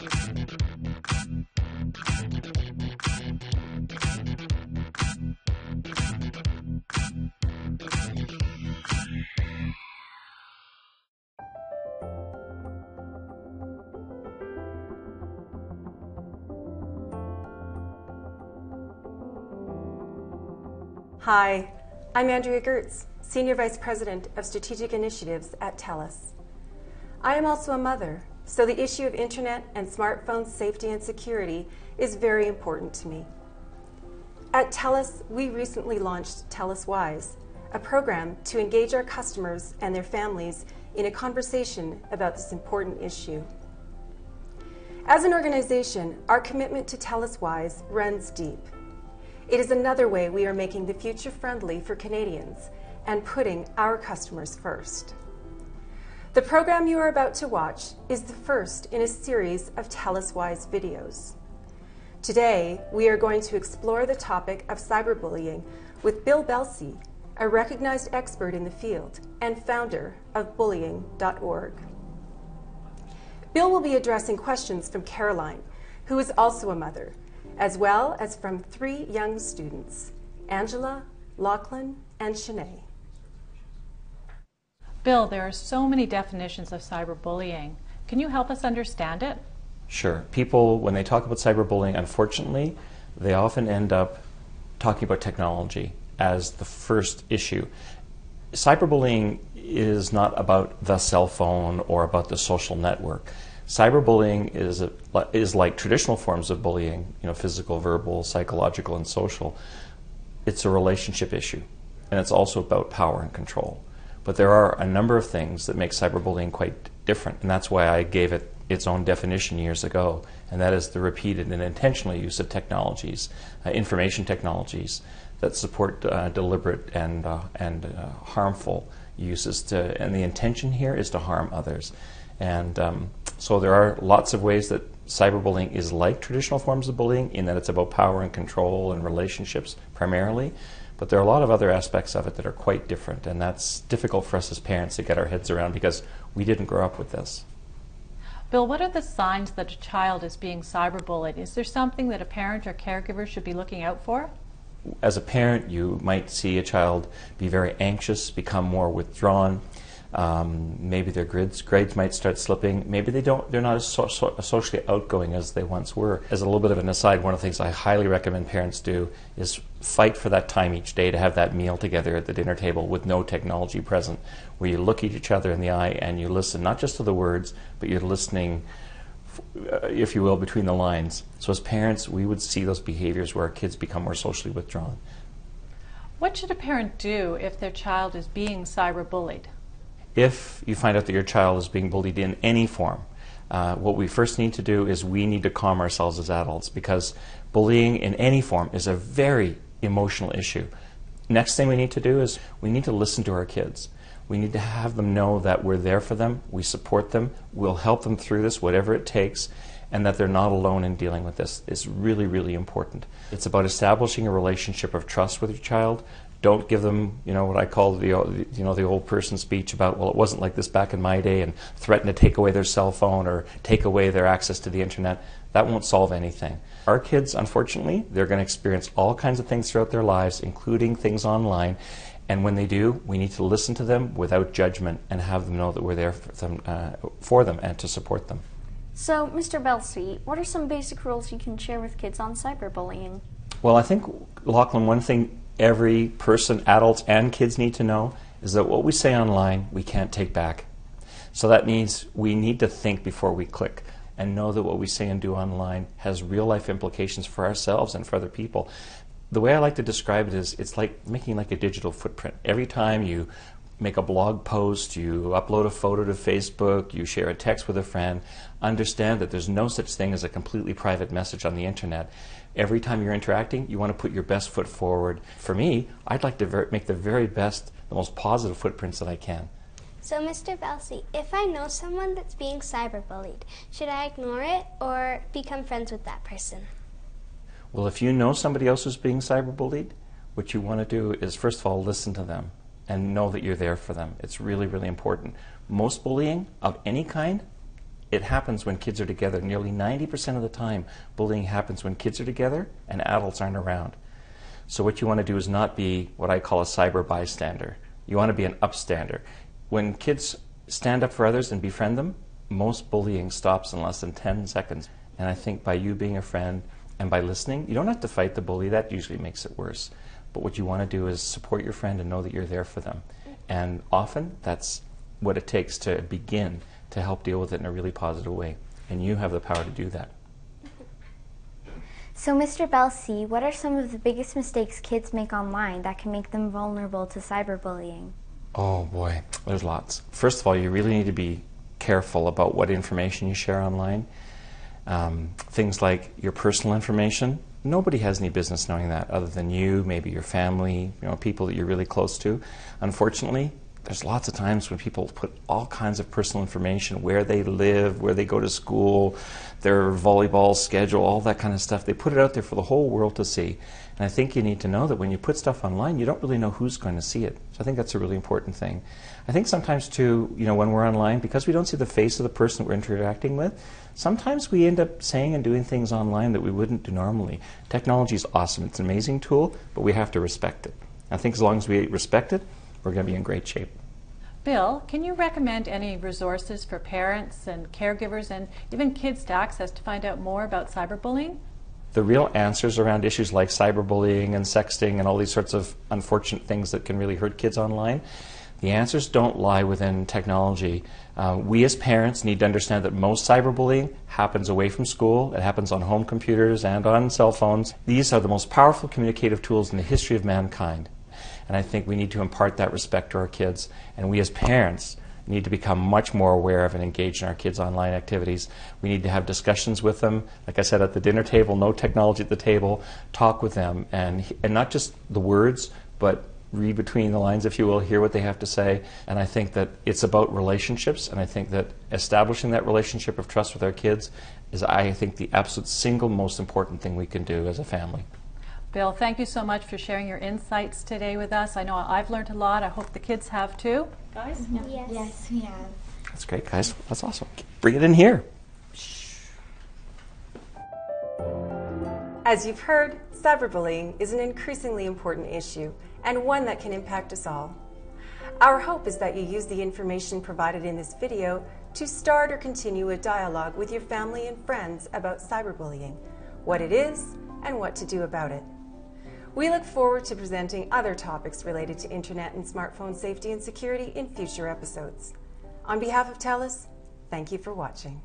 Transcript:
Hi, I'm Andrea Gertz, Senior Vice President of Strategic Initiatives at TELUS. I am also a mother, so the issue of internet and smartphone safety and security is very important to me. At TELUS, we recently launched TELUS Wise, a program to engage our customers and their families in a conversation about this important issue. As an organization, our commitment to TELUS Wise runs deep. It is another way we are making the future friendly for Canadians and putting our customers first. The program you are about to watch is the first in a series of TELUS Wise videos. Today, we are going to explore the topic of cyberbullying with Bill Belsey, a recognized expert in the field and founder of bullying.org. Bill will be addressing questions from Caroline, who is also a mother, as well as from 3 young students, Angela, Lachlan, and Shanae. Bill, there are so many definitions of cyberbullying. Can you help us understand it? Sure. People, when they talk about cyberbullying, unfortunately, they often end up talking about technology as the first issue. Cyberbullying is not about the cell phone or about the social network. Cyberbullying is like traditional forms of bullying, physical, verbal, psychological, and social. It's a relationship issue, and it's also about power and control. But there are a number of things that make cyberbullying quite different, and that's why I gave it its own definition years ago, and that is the repeated and intentional use of technologies, information technologies, that support deliberate and harmful uses, and the intention here is to harm others. And so there are lots of ways that cyberbullying is like traditional forms of bullying in that it's about power and control and relationships primarily, but there are a lot of other aspects of it that are quite different, and that's difficult for us as parents to get our heads around because we didn't grow up with this. Bill, what are the signs that a child is being cyberbullied? Is there something that a parent or caregiver should be looking out for? As a parent, you might see a child be very anxious, become more withdrawn. Maybe their grades might start slipping. Maybe they're not as socially outgoing as they once were. As a little bit of an aside, one of the things I highly recommend parents do is fight for that time each day to have that meal together at the dinner table with no technology present, where you look at each other in the eye and you listen, not just to the words, but you're listening, if you will, between the lines. So as parents, we would see those behaviors where our kids become more socially withdrawn. What should a parent do if their child is being cyberbullied? If you find out that your child is being bullied in any form, what we first need to do is we need to calm ourselves as adults, because bullying in any form is a very emotional issue. Next thing we need to do is we need to listen to our kids. We need to have them know that we're there for them, we support them, we'll help them through this, whatever it takes, and that they're not alone in dealing with this. It's really, really important. It's about establishing a relationship of trust with your child. Don't give them, what I call the old person speech about, well, it wasn't like this back in my day, and threaten to take away their cell phone or take away their access to the internet. That won't solve anything. Our kids, unfortunately, they're going to experience all kinds of things throughout their lives, including things online. And when they do, we need to listen to them without judgment and have them know that we're there for them and to support them. So, Mr. Belsey, what are some basic rules you can share with kids on cyberbullying? Well, I think, Lachlan, one thing every person, adults and kids, need to know is that what we say online, we can't take back. So that means we need to think before we click and know that what we say and do online has real-life implications for ourselves and for other people. The way I like to describe it is it's like making like a digital footprint. Every time you make a blog post, you upload a photo to Facebook, you share a text with a friend, understand that there's no such thing as a completely private message on the internet. Every time you're interacting, you want to put your best foot forward. For me, I'd like to make the very best, the most positive footprints that I can. So, Mr. Belsey, if I know someone that's being cyberbullied, should I ignore it or become friends with that person? Well, if you know somebody else who's being cyberbullied, what you want to do is, first of all, listen to them and know that you're there for them. It's really, really important. Most bullying of any kind it happens when kids are together. Nearly 90% of the time, bullying happens when kids are together and adults aren't around. So what you want to do is not be what I call a cyber bystander. You want to be an upstander. When kids stand up for others and befriend them, most bullying stops in less than 10 seconds. And I think by you being a friend and by listening, you don't have to fight the bully. That usually makes it worse. But what you want to do is support your friend and know that you're there for them. And often that's what it takes to begin to help deal with it in a really positive way. And you have the power to do that. So, Mr. Belsey, what are some of the biggest mistakes kids make online that can make them vulnerable to cyberbullying? Oh boy, there's lots. First of all, you really need to be careful about what information you share online. Things like your personal information, nobody has any business knowing that other than you, maybe your family, people that you're really close to. Unfortunately, there's lots of times when people put all kinds of personal information, where they live, where they go to school, their volleyball schedule, all that kind of stuff. They put it out there for the whole world to see. And I think you need to know that when you put stuff online, you don't really know who's going to see it. So I think that's a really important thing. I think sometimes too, when we're online, because we don't see the face of the person we're interacting with, sometimes we end up saying and doing things online that we wouldn't do normally. Technology is awesome. It's an amazing tool, but we have to respect it. I think as long as we respect it, we're going to be in great shape. Bill, can you recommend any resources for parents and caregivers and even kids to access to find out more about cyberbullying? The real answers around issues like cyberbullying and sexting and all these sorts of unfortunate things that can really hurt kids online, the answers don't lie within technology. We as parents need to understand that most cyberbullying happens away from school. It happens on home computers and on cell phones. These are the most powerful communicative tools in the history of mankind. And I think we need to impart that respect to our kids. And we as parents need to become much more aware of and engaged in our kids' online activities. We need to have discussions with them. Like I said, at the dinner table, no technology at the table. Talk with them. And not just the words, but read between the lines, if you will, hear what they have to say. And I think that it's about relationships. And I think that establishing that relationship of trust with our kids is, I think, the absolute single most important thing we can do as a family. Bill, thank you so much for sharing your insights today with us. I know I've learned a lot. I hope the kids have too. Guys? Yes. Yes, we have. That's great, guys. That's awesome. Bring it in here. As you've heard, cyberbullying is an increasingly important issue and one that can impact us all. Our hope is that you use the information provided in this video to start or continue a dialogue with your family and friends about cyberbullying, what it is, and what to do about it. We look forward to presenting other topics related to internet and smartphone safety and security in future episodes. On behalf of TELUS, thank you for watching.